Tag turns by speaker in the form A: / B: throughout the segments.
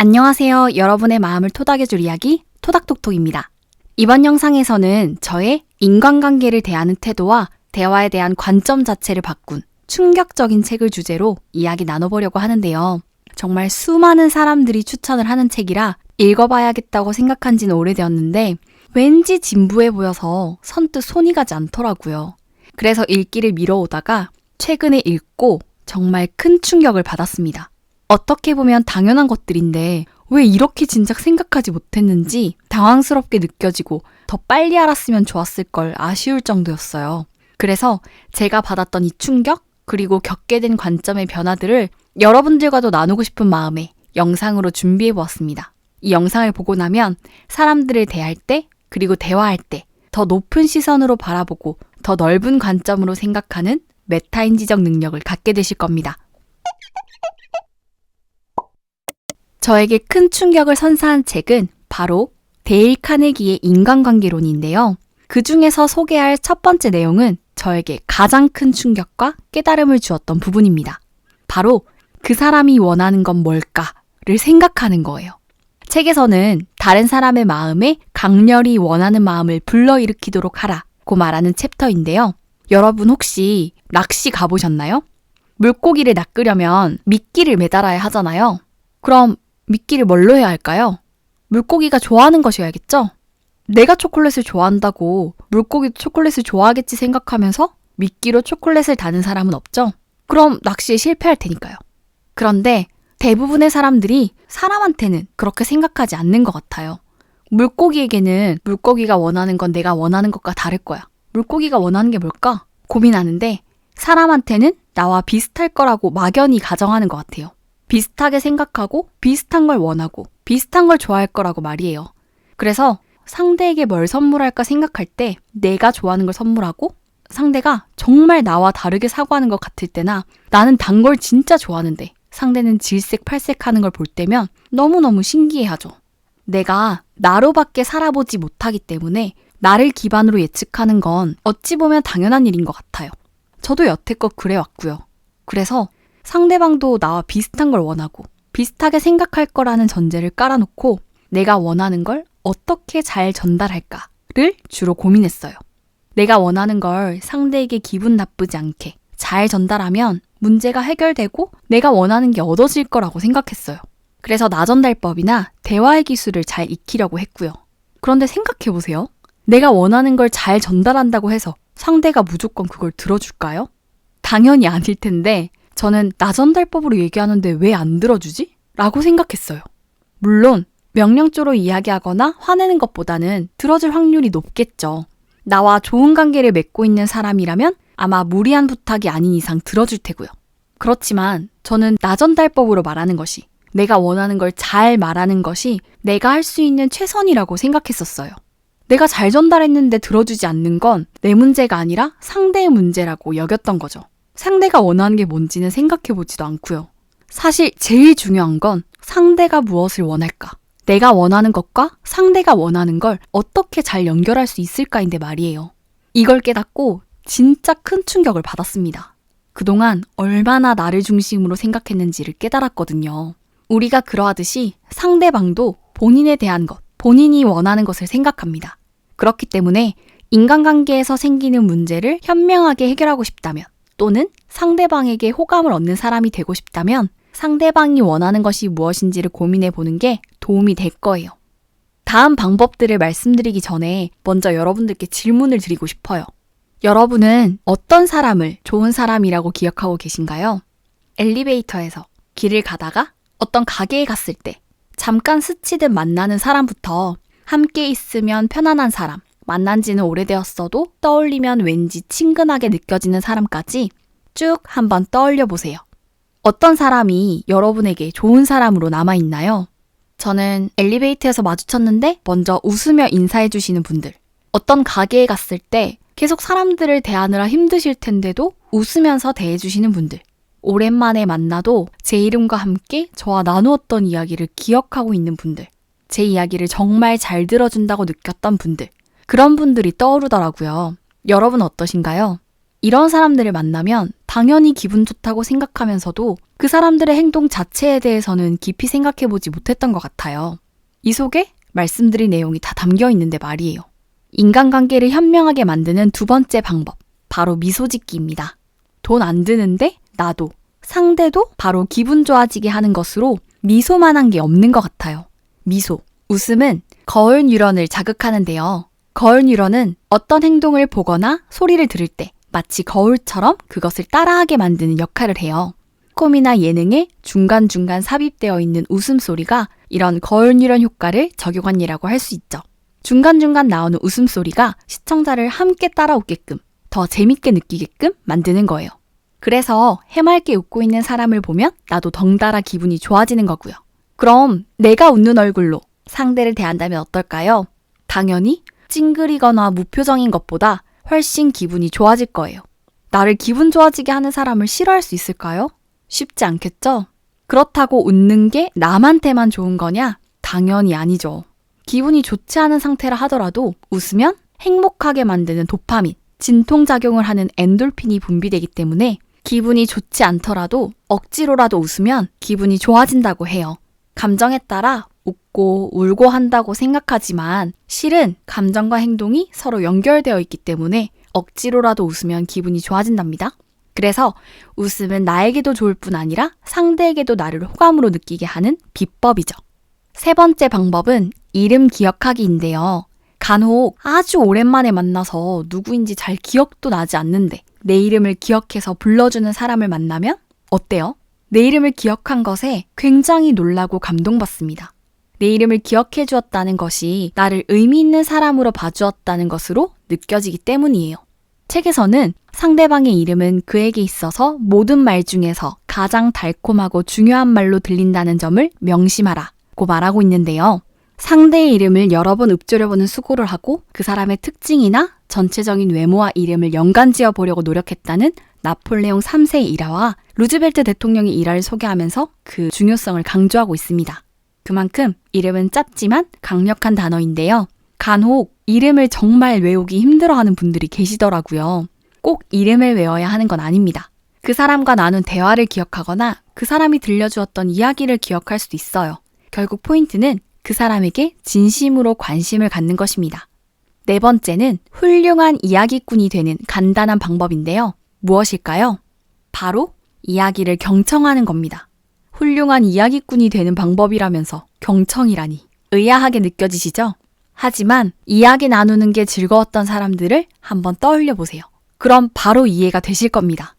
A: 안녕하세요. 여러분의 마음을 토닥여줄 이야기 토닥톡톡입니다. 이번 영상에서는 저의 인간관계를 대하는 태도와 대화에 대한 관점 자체를 바꾼 충격적인 책을 주제로 이야기 나눠보려고 하는데요. 정말 수많은 사람들이 추천을 하는 책이라 읽어봐야겠다고 생각한 지는 오래되었는데 왠지 진부해 보여서 선뜻 손이 가지 않더라고요. 그래서 읽기를 미뤄오다가 최근에 읽고 정말 큰 충격을 받았습니다. 어떻게 보면 당연한 것들인데 왜 이렇게 진작 생각하지 못했는지 당황스럽게 느껴지고 더 빨리 알았으면 좋았을 걸 아쉬울 정도였어요. 그래서 제가 받았던 이 충격 그리고 겪게 된 관점의 변화들을 여러분들과도 나누고 싶은 마음에 영상으로 준비해보았습니다. 이 영상을 보고 나면 사람들을 대할 때 그리고 대화할 때 더 높은 시선으로 바라보고 더 넓은 관점으로 생각하는 메타인지적 능력을 갖게 되실 겁니다. 저에게 큰 충격을 선사한 책은 바로 데일 카네기의 인간관계론인데요. 그 중에서 소개할 첫 번째 내용은 저에게 가장 큰 충격과 깨달음을 주었던 부분입니다. 바로 그 사람이 원하는 건 뭘까를 생각하는 거예요. 책에서는 다른 사람의 마음에 강렬히 원하는 마음을 불러일으키도록 하라고 말하는 챕터인데요. 여러분 혹시 낚시 가보셨나요? 물고기를 낚으려면 미끼를 매달아야 하잖아요. 그럼 미끼를 뭘로 해야 할까요? 물고기가 좋아하는 것이어야겠죠? 내가 초콜릿을 좋아한다고 물고기도 초콜릿을 좋아하겠지 생각하면서 미끼로 초콜릿을 다는 사람은 없죠? 그럼 낚시에 실패할 테니까요. 그런데 대부분의 사람들이 사람한테는 그렇게 생각하지 않는 것 같아요. 물고기에게는 물고기가 원하는 건 내가 원하는 것과 다를 거야. 물고기가 원하는 게 뭘까? 고민하는데 사람한테는 나와 비슷할 거라고 막연히 가정하는 것 같아요. 비슷하게 생각하고 비슷한 걸 원하고 비슷한 걸 좋아할 거라고 말이에요. 그래서 상대에게 뭘 선물할까 생각할 때 내가 좋아하는 걸 선물하고 상대가 정말 나와 다르게 사고하는 것 같을 때나 나는 단 걸 진짜 좋아하는데 상대는 질색팔색하는 걸 볼 때면 너무너무 신기해하죠. 내가 나로밖에 살아보지 못하기 때문에 나를 기반으로 예측하는 건 어찌 보면 당연한 일인 것 같아요. 저도 여태껏 그래왔고요. 그래서 상대방도 나와 비슷한 걸 원하고 비슷하게 생각할 거라는 전제를 깔아놓고 내가 원하는 걸 어떻게 잘 전달할까를 주로 고민했어요. 내가 원하는 걸 상대에게 기분 나쁘지 않게 잘 전달하면 문제가 해결되고 내가 원하는 게 얻어질 거라고 생각했어요. 그래서 나전달법이나 대화의 기술을 잘 익히려고 했고요. 그런데 생각해보세요. 내가 원하는 걸 잘 전달한다고 해서 상대가 무조건 그걸 들어줄까요? 당연히 아닐 텐데 저는 나전달법으로 얘기하는데 왜 안 들어주지? 라고 생각했어요. 물론 명령조로 이야기하거나 화내는 것보다는 들어줄 확률이 높겠죠. 나와 좋은 관계를 맺고 있는 사람이라면 아마 무리한 부탁이 아닌 이상 들어줄 테고요. 그렇지만 저는 나전달법으로 말하는 것이 내가 원하는 걸 잘 말하는 것이 내가 할 수 있는 최선이라고 생각했었어요. 내가 잘 전달했는데 들어주지 않는 건 내 문제가 아니라 상대의 문제라고 여겼던 거죠. 상대가 원하는 게 뭔지는 생각해보지도 않고요. 사실 제일 중요한 건 상대가 무엇을 원할까? 내가 원하는 것과 상대가 원하는 걸 어떻게 잘 연결할 수 있을까인데 말이에요. 이걸 깨닫고 진짜 큰 충격을 받았습니다. 그동안 얼마나 나를 중심으로 생각했는지를 깨달았거든요. 우리가 그러하듯이 상대방도 본인에 대한 것, 본인이 원하는 것을 생각합니다. 그렇기 때문에 인간관계에서 생기는 문제를 현명하게 해결하고 싶다면 또는 상대방에게 호감을 얻는 사람이 되고 싶다면 상대방이 원하는 것이 무엇인지를 고민해보는 게 도움이 될 거예요. 다음 방법들을 말씀드리기 전에 먼저 여러분들께 질문을 드리고 싶어요. 여러분은 어떤 사람을 좋은 사람이라고 기억하고 계신가요? 엘리베이터에서 길을 가다가 어떤 가게에 갔을 때 잠깐 스치듯 만나는 사람부터 함께 있으면 편안한 사람, 만난 지는 오래되었어도 떠올리면 왠지 친근하게 느껴지는 사람까지 쭉 한번 떠올려 보세요. 어떤 사람이 여러분에게 좋은 사람으로 남아있나요? 저는 엘리베이터에서 마주쳤는데 먼저 웃으며 인사해 주시는 분들, 어떤 가게에 갔을 때 계속 사람들을 대하느라 힘드실 텐데도 웃으면서 대해주시는 분들, 오랜만에 만나도 제 이름과 함께 저와 나누었던 이야기를 기억하고 있는 분들, 제 이야기를 정말 잘 들어준다고 느꼈던 분들, 그런 분들이 떠오르더라고요. 여러분 어떠신가요? 이런 사람들을 만나면 당연히 기분 좋다고 생각하면서도 그 사람들의 행동 자체에 대해서는 깊이 생각해보지 못했던 것 같아요. 이 속에 말씀드린 내용이 다 담겨 있는데 말이에요. 인간관계를 현명하게 만드는 두 번째 방법, 바로 미소 짓기입니다. 돈 안 드는데 나도, 상대도 바로 기분 좋아지게 하는 것으로 미소만한 게 없는 것 같아요. 미소, 웃음은 거울 뉴런을 자극하는데요. 거울 뉴런은 어떤 행동을 보거나 소리를 들을 때 마치 거울처럼 그것을 따라하게 만드는 역할을 해요. 콤이나 예능에 중간중간 삽입되어 있는 웃음소리가 이런 거울 뉴런 효과를 적용한 예라고 할 수 있죠. 중간중간 나오는 웃음소리가 시청자를 함께 따라 웃게끔, 더 재밌게 느끼게끔 만드는 거예요. 그래서 해맑게 웃고 있는 사람을 보면 나도 덩달아 기분이 좋아지는 거고요. 그럼 내가 웃는 얼굴로 상대를 대한다면 어떨까요? 당연히 찡그리거나 무표정인 것보다 훨씬 기분이 좋아질 거예요. 나를 기분 좋아지게 하는 사람을 싫어할 수 있을까요? 쉽지 않겠죠? 그렇다고 웃는 게 남한테만 좋은 거냐? 당연히 아니죠. 기분이 좋지 않은 상태라 하더라도 웃으면 행복하게 만드는 도파민, 진통작용을 하는 엔돌핀이 분비되기 때문에 기분이 좋지 않더라도 억지로라도 웃으면 기분이 좋아진다고 해요. 감정에 따라 웃고 울고 한다고 생각하지만 실은 감정과 행동이 서로 연결되어 있기 때문에 억지로라도 웃으면 기분이 좋아진답니다. 그래서 웃음은 나에게도 좋을 뿐 아니라 상대에게도 나를 호감으로 느끼게 하는 비법이죠. 세 번째 방법은 이름 기억하기인데요. 간혹 아주 오랜만에 만나서 누구인지 잘 기억도 나지 않는데 내 이름을 기억해서 불러주는 사람을 만나면 어때요? 내 이름을 기억한 것에 굉장히 놀라고 감동받습니다. 내 이름을 기억해 주었다는 것이 나를 의미 있는 사람으로 봐주었다는 것으로 느껴지기 때문이에요. 책에서는 상대방의 이름은 그에게 있어서 모든 말 중에서 가장 달콤하고 중요한 말로 들린다는 점을 명심하라고 말하고 있는데요. 상대의 이름을 여러 번 읊조려보는 수고를 하고 그 사람의 특징이나 전체적인 외모와 이름을 연관지어 보려고 노력했다는 나폴레옹 3세의 일화와 루즈벨트 대통령의 일화를 소개하면서 그 중요성을 강조하고 있습니다. 그만큼 이름은 짧지만 강력한 단어인데요. 간혹 이름을 정말 외우기 힘들어하는 분들이 계시더라고요. 꼭 이름을 외워야 하는 건 아닙니다. 그 사람과 나눈 대화를 기억하거나 그 사람이 들려주었던 이야기를 기억할 수도 있어요. 결국 포인트는 그 사람에게 진심으로 관심을 갖는 것입니다. 네 번째는 훌륭한 이야기꾼이 되는 간단한 방법인데요. 무엇일까요? 바로 이야기를 경청하는 겁니다. 훌륭한 이야기꾼이 되는 방법이라면서 경청이라니 의아하게 느껴지시죠? 하지만 이야기 나누는 게 즐거웠던 사람들을 한번 떠올려 보세요. 그럼 바로 이해가 되실 겁니다.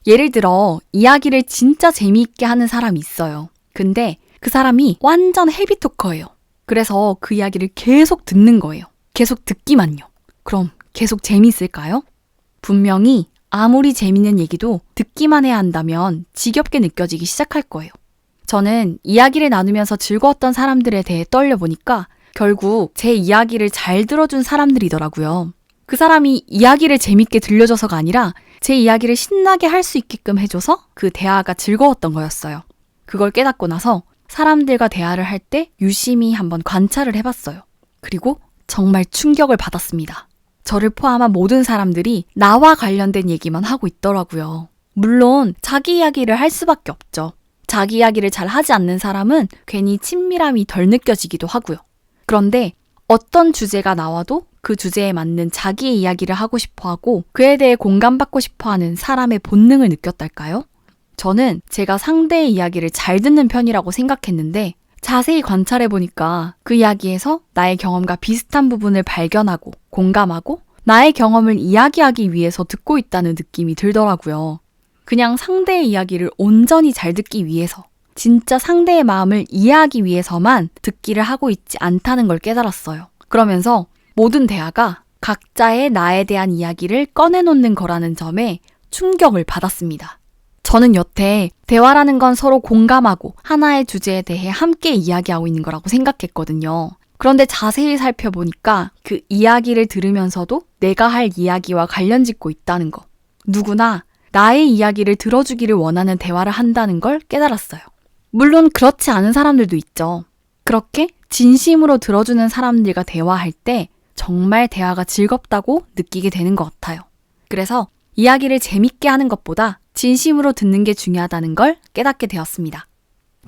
A: 예를 들어 이야기를 진짜 재미있게 하는 사람이 있어요. 근데 그 사람이 완전 헤비토커예요. 그래서 그 이야기를 계속 듣는 거예요. 계속 듣기만요. 그럼 계속 재미있을까요? 분명히 아무리 재밌는 얘기도 듣기만 해야 한다면 지겹게 느껴지기 시작할 거예요. 저는 이야기를 나누면서 즐거웠던 사람들에 대해 떠올려보니까 결국 제 이야기를 잘 들어준 사람들이더라고요. 그 사람이 이야기를 재밌게 들려줘서가 아니라 제 이야기를 신나게 할 수 있게끔 해줘서 그 대화가 즐거웠던 거였어요. 그걸 깨닫고 나서 사람들과 대화를 할 때 유심히 한번 관찰을 해봤어요. 그리고 정말 충격을 받았습니다. 저를 포함한 모든 사람들이 나와 관련된 얘기만 하고 있더라고요. 물론 자기 이야기를 할 수밖에 없죠. 자기 이야기를 잘 하지 않는 사람은 괜히 친밀함이 덜 느껴지기도 하고요. 그런데 어떤 주제가 나와도 그 주제에 맞는 자기의 이야기를 하고 싶어하고 그에 대해 공감받고 싶어하는 사람의 본능을 느꼈달까요? 저는 제가 상대의 이야기를 잘 듣는 편이라고 생각했는데 자세히 관찰해보니까 그 이야기에서 나의 경험과 비슷한 부분을 발견하고 공감하고 나의 경험을 이야기하기 위해서 듣고 있다는 느낌이 들더라고요. 그냥 상대의 이야기를 온전히 잘 듣기 위해서 진짜 상대의 마음을 이해하기 위해서만 듣기를 하고 있지 않다는 걸 깨달았어요. 그러면서 모든 대화가 각자의 나에 대한 이야기를 꺼내놓는 거라는 점에 충격을 받았습니다. 저는 여태 대화라는 건 서로 공감하고 하나의 주제에 대해 함께 이야기하고 있는 거라고 생각했거든요. 그런데 자세히 살펴보니까 그 이야기를 들으면서도 내가 할 이야기와 관련 짓고 있다는 거. 누구나 나의 이야기를 들어주기를 원하는 대화를 한다는 걸 깨달았어요. 물론 그렇지 않은 사람들도 있죠. 그렇게 진심으로 들어주는 사람들과 대화할 때 정말 대화가 즐겁다고 느끼게 되는 것 같아요. 그래서 이야기를 재밌게 하는 것보다 진심으로 듣는 게 중요하다는 걸 깨닫게 되었습니다.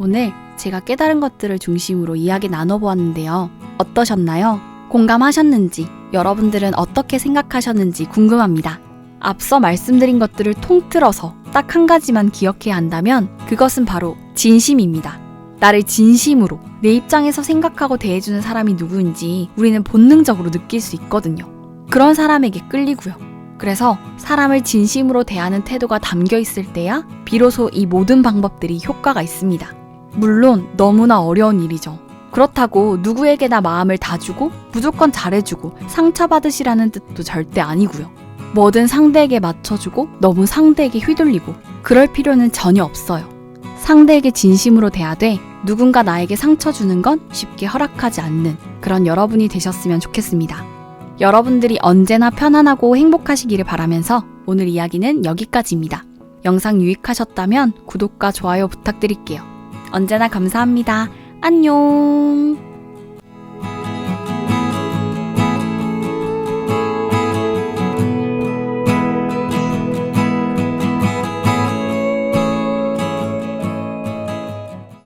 A: 오늘 제가 깨달은 것들을 중심으로 이야기 나눠보았는데요. 어떠셨나요? 공감하셨는지, 여러분들은 어떻게 생각하셨는지 궁금합니다. 앞서 말씀드린 것들을 통틀어서 딱 한 가지만 기억해야 한다면 그것은 바로 진심입니다. 나를 진심으로 내 입장에서 생각하고 대해주는 사람이 누구인지 우리는 본능적으로 느낄 수 있거든요. 그런 사람에게 끌리고요. 그래서 사람을 진심으로 대하는 태도가 담겨 있을 때야 비로소 이 모든 방법들이 효과가 있습니다. 물론 너무나 어려운 일이죠. 그렇다고 누구에게나 마음을 다 주고 무조건 잘해주고 상처받으시라는 뜻도 절대 아니고요. 뭐든 상대에게 맞춰주고 너무 상대에게 휘둘리고 그럴 필요는 전혀 없어요. 상대에게 진심으로 대하되 누군가 나에게 상처 주는 건 쉽게 허락하지 않는 그런 여러분이 되셨으면 좋겠습니다. 여러분들이 언제나 편안하고 행복하시기를 바라면서 오늘 이야기는 여기까지입니다. 영상 유익하셨다면 구독과 좋아요 부탁드릴게요. 언제나 감사합니다. 안녕.